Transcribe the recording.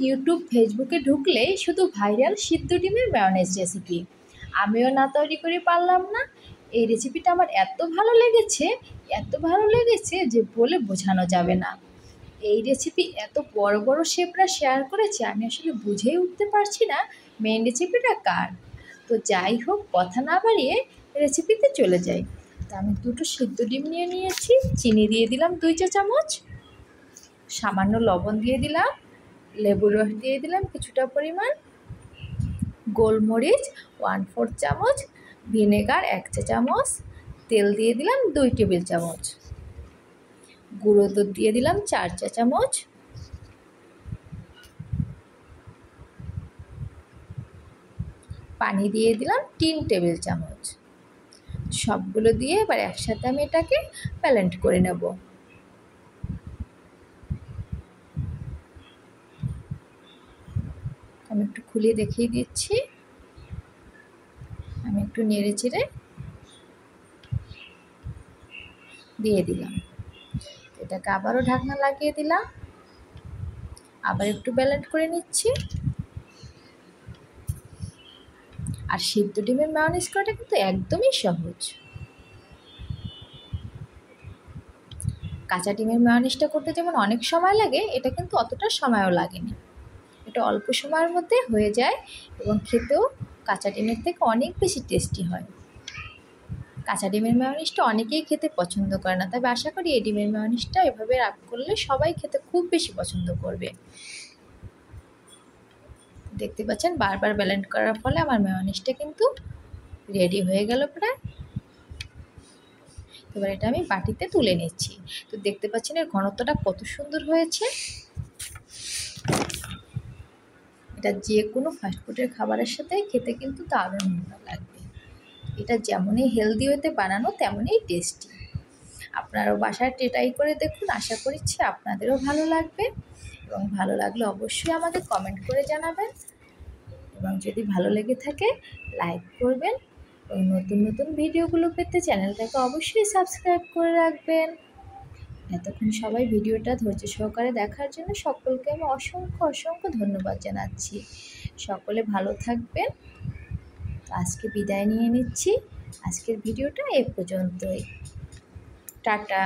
YouTube ফেসবুকে ঢুকলেই শুধু ভাইরাল সিদ্ধ ডিমের মেয়োনেজ রেসিপি। আমিও না তৈরি করে পারলাম না। এই রেসিপিটা আমার এত ভালো লেগেছে যে বলে বোঝানো যাবে না। এই রেসিপি এত বড় বড় শেফরা শেয়ার করেছে, আমি আসলে বুঝেই উঠতে পারছি না মেন রেসিপিটা কার। তো যাই হোক, কথা না বাড়িয়ে রেসিপিতে চলে যাই। তো আমি দুটো সিদ্ধ ডিম নিয়ে নিয়েছি, চিনি দিয়ে দিলাম 2 চা চামচ, সামান্য লবণ দিয়ে দিলাম, লেবুর রস দিয়ে দিলাম কিছুটা পরিমাণ, গোলমরিচ 1/4 চামচ, ভিনেগার 1 চা চামচ, তেল দিয়ে দিলাম 2 টেবিল চামচ, গুঁড়ো দুধ দিয়ে দিলাম 4 চা চামচ, পানি দিয়ে দিলাম 3 টেবিল চামচ। সবগুলো দিয়ে এবার একসাথে আমি এটাকে ব্লেন্ড করে নেব। আমি একটু খুলে দেখিয়ে দিচ্ছি। আমি একটু নেড়ে চেড়ে দিয়ে দিলাম। এটাকে আবারও ঢাকনা লাগিয়ে দিলাম, আবার একটু ব্লেন্ড করে নিচ্ছি। আর সিদ্ধ ডিমের মেয়োনেজ করাটা কিন্তু একদমই সহজ। কাঁচা ডিমের মেয়োনেজটা করতে যেমন অনেক সময় লাগে, এটা কিন্তু অতটা সময়ও লাগেনি। এটা অল্প সময়ের মধ্যে হয়ে যায় এবং খেতেও কাঁচা ডিমের থেকে অনেক বেশি টেস্টি হয়। কাঁচা ডিমের মেয়োনেজটা অনেকেই খেতে পছন্দ করে না, তবে আশা করি এই ডিমের মেয়োনেজটা এভাবে করলে সবাই খেতে খুব বেশি পছন্দ করবে। দেখতে পাচ্ছেন বারবার ব্লেন্ড করার ফলে আমার মেয়োনেজটা কিন্তু রেডি হয়ে গেল প্রায়। এবার এটা আমি বাটিতে তুলে নিচ্ছি। তো দেখতে পাচ্ছেন এর ঘনত্বটা কত সুন্দর হয়েছে। এটা যে কোনো ফাস্টফুডের খাবারের সাথে খেতে কিন্তু দারুণ ভালো লাগবে। এটা যেমনই হেলদি ওয়েতে বানানো তেমনই টেস্টি। আপনারাও বাসায় ট্রাই করে দেখুন, আশা করছি আপনাদেরও ভালো লাগবে। এবং ভালো লাগলে অবশ্যই আমাদের কমেন্ট করে জানাবেন, এবং যদি ভালো লেগে থাকে লাইক করবেন, এবং নতুন নতুন ভিডিওগুলো পেতে চ্যানেলটাকে অবশ্যই সাবস্ক্রাইব করে রাখবেন। এতক্ষণ সবাই ভিডিওটা ধৈর্য সহকারে দেখার জন্য সকলকে আমি অসংখ্য ধন্যবাদ জানাচ্ছি। সকলে ভালো থাকবেন। আজকে বিদায় নিয়ে নিচ্ছি। আজকের ভিডিওটা এ পর্যন্তই। টাটা।